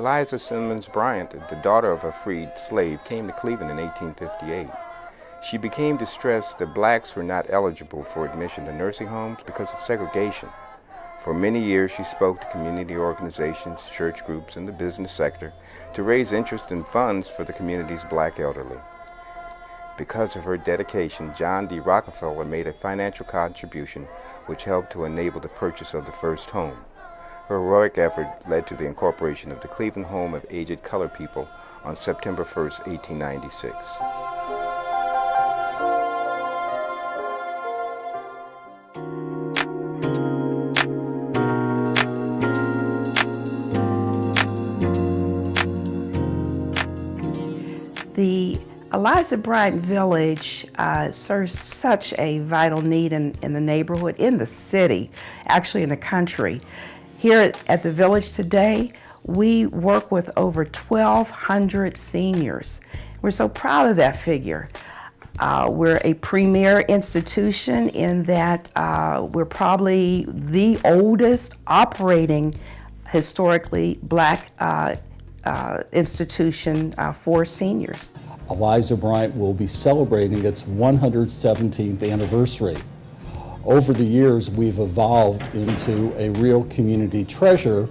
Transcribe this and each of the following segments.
Eliza Simmons Bryant, the daughter of a freed slave, came to Cleveland in 1858. She became distressed that blacks were not eligible for admission to nursing homes because of segregation. For many years, she spoke to community organizations, church groups, and the business sector to raise interest and funds for the community's black elderly. Because of her dedication, John D. Rockefeller made a financial contribution which helped to enable the purchase of the first home. Her heroic effort led to the incorporation of the Cleveland Home of Aged Colored People on September 1, 1896. The Eliza Bryant Village serves such a vital need in the neighborhood, in the city, actually in the country. Here at the village today, we work with over 1,200 seniors. We're so proud of that figure. We're a premier institution in that we're probably the oldest operating historically black institution for seniors. Eliza Bryant will be celebrating its 117th anniversary. Over the years, we've evolved into a real community treasure,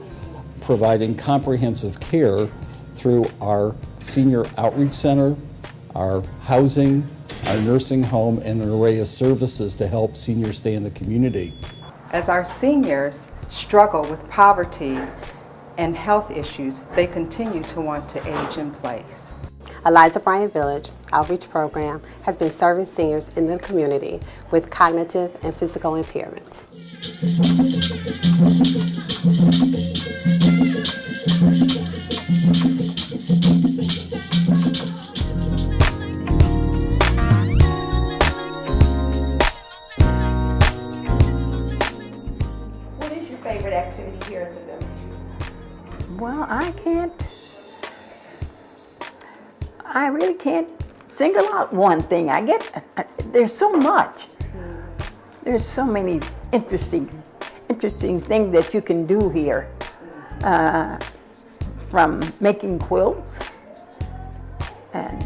providing comprehensive care through our senior outreach center, our housing, our nursing home, and an array of services to help seniors stay in the community. As our seniors struggle with poverty and health issues, they continue to want to age in place. Eliza Bryant Village Outreach Program has been serving seniors in the community with cognitive and physical impairments. What is your favorite activity here at the village? Well, I really can't single out one thing. There's so much. There's so many interesting things that you can do here. From making quilts and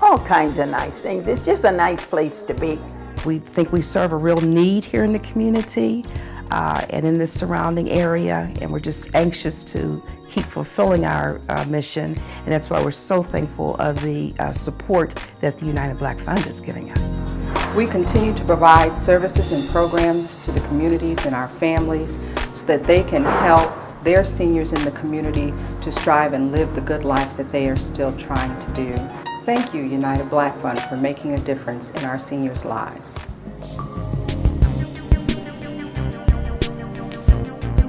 all kinds of nice things. It's just a nice place to be. We think we serve a real need here in the community and in this surrounding area, and we're just anxious to keep fulfilling our mission, and that's why we're so thankful of the support that the United Black Fund is giving us. We continue to provide services and programs to the communities and our families so that they can help their seniors in the community to strive and live the good life that they are still trying to do. Thank you, United Black Fund, for making a difference in our seniors' lives.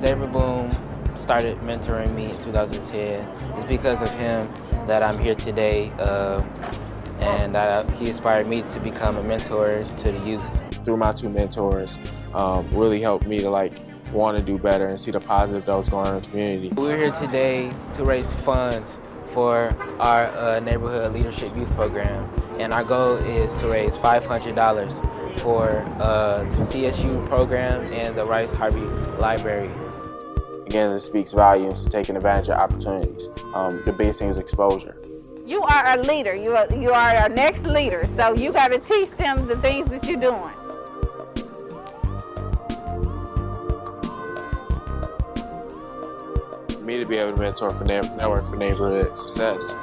David Boom started mentoring me in 2010. It's because of him that I'm here today, and he inspired me to become a mentor to the youth. Through my two mentors, really helped me to want to do better and see the positive that was going on in the community. We're here today to raise funds for our neighborhood leadership youth program, and our goal is to raise $500 for the CSU program and the Rice Harvey Library. Again, this speaks volumes to taking advantage of opportunities. The biggest thing is exposure. You are a leader. You are our next leader, so you got to teach them the things that you're doing. For me to be able to mentor for Network for Neighborhood Success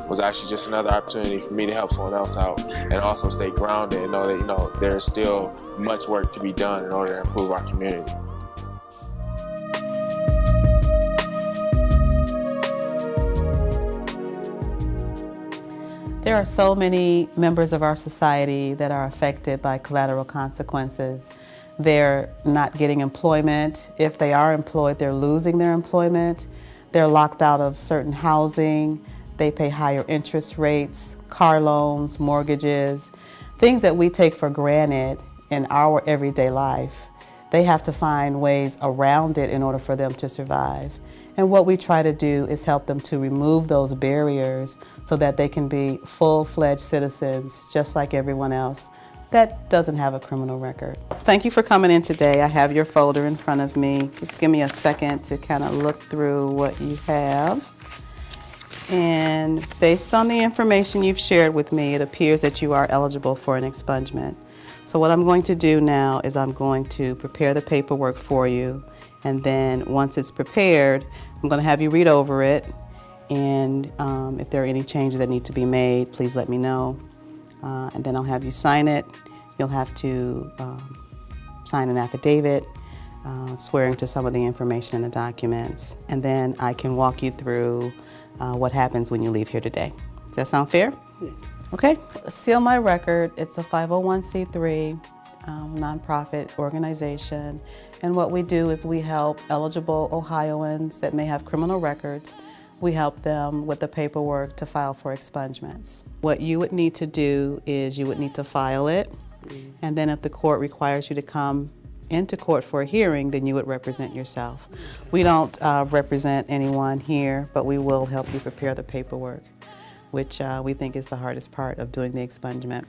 was actually just another opportunity for me to help someone else out and also stay grounded and know that there's still much work to be done in order to improve our community. There are so many members of our society that are affected by collateral consequences. They're not getting employment. If they are employed, they're losing their employment. They're locked out of certain housing. They pay higher interest rates, car loans, mortgages, things that we take for granted in our everyday life. They have to find ways around it in order for them to survive. And what we try to do is help them to remove those barriers so that they can be full-fledged citizens just like everyone else that doesn't have a criminal record. Thank you for coming in today. I have your folder in front of me. Just give me a second to kind of look through what you have. And based on the information you've shared with me, it appears that you are eligible for an expungement. So what I'm going to do now is I'm going to prepare the paperwork for you, and then once it's prepared, I'm going to have you read over it, and if there are any changes that need to be made, please let me know. And then I'll have you sign it. You'll have to sign an affidavit swearing to some of the information in the documents, and then I can walk you through what happens when you leave here today. Does that sound fair? Yes. Okay. Seal My Record, it's a 501c3 nonprofit organization, and what we do is we help eligible Ohioans that may have criminal records. We help them with the paperwork to file for expungements. What you would need to do is you would need to file it, and then if the court requires you to come into court for a hearing, then you would represent yourself. We don't represent anyone here, but we will help you prepare the paperwork, which we think is the hardest part of doing the expungement.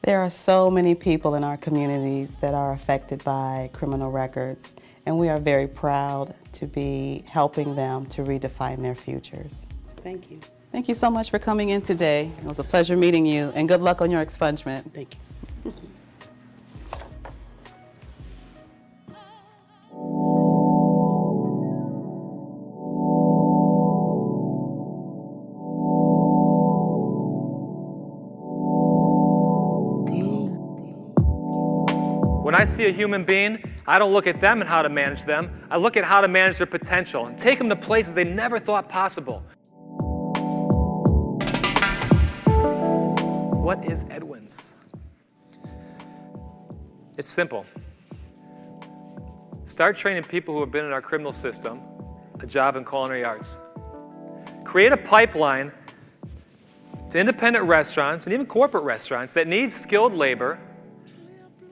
There are so many people in our communities that are affected by criminal records, and we are very proud to be helping them to redefine their futures. Thank you. Thank you so much for coming in today. It was a pleasure meeting you, and good luck on your expungement. Thank you. When I see a human being, I don't look at them and how to manage them. I look at how to manage their potential and take them to places they never thought possible. What is Edwin's? It's simple. Start training people who have been in our criminal system a job in culinary arts. Create a pipeline to independent restaurants and even corporate restaurants that need skilled labor,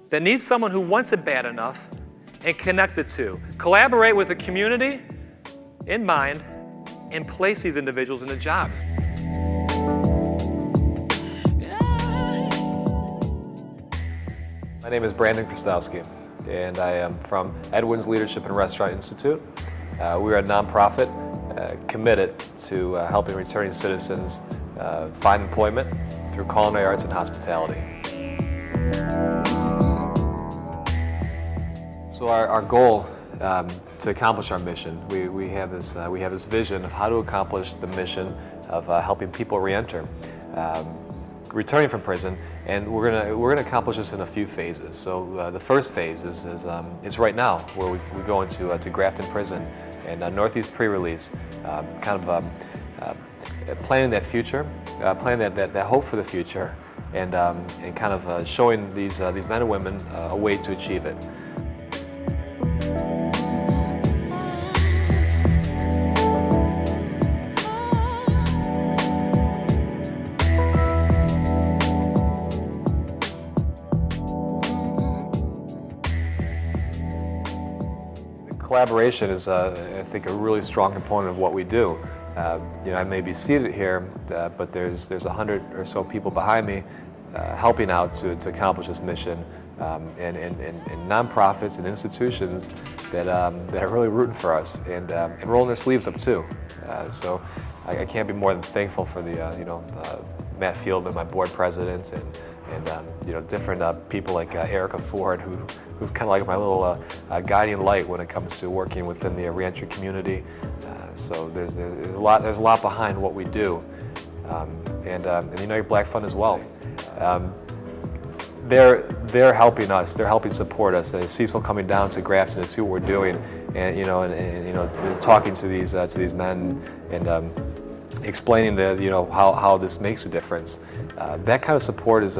that needs someone who wants it bad enough, and connect the two. Collaborate with the community in mind and place these individuals into jobs. My name is Brandon Krastowski, and I am from Edwin's Leadership and Restaurant Institute. We are a nonprofit committed to helping returning citizens find employment through culinary arts and hospitality. So our goal to accomplish our mission, we have this vision of how to accomplish the mission of helping people re-enter, returning from prison, and we're gonna accomplish this in a few phases. So the first phase is right now, where we go into to Grafton Prison and Northeast pre-release, planning that future, planning that hope for the future, and kind of showing these men and women a way to achieve it. Collaboration is, I think, a really strong component of what we do. I may be seated here, but there's 100 or so people behind me helping out to accomplish this mission, and nonprofits and institutions that are really rooting for us and rolling their sleeves up too. So I can't be more than thankful for the Matt Fieldman, my board president, and different people like Erica Ford, who's kind of like my little guiding light when it comes to working within the reentry community. So there's a lot behind what we do, and United Black Fund as well. They're helping us. They're helping support us. Cecil coming down to Grafton to see what we're doing, and talking to these men and explaining how this makes a difference. That kind of support is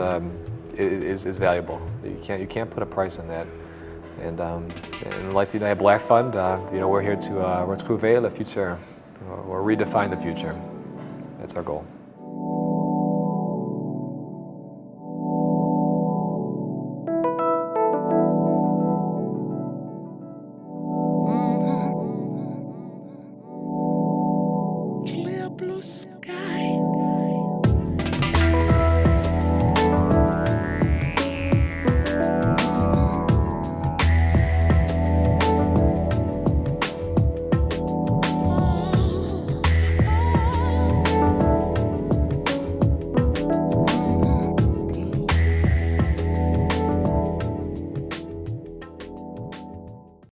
valuable. You can't put a price on that. And like the United Black Fund, we're here to retrouver le futur, or redefine the future. That's our goal. Clear blue sky.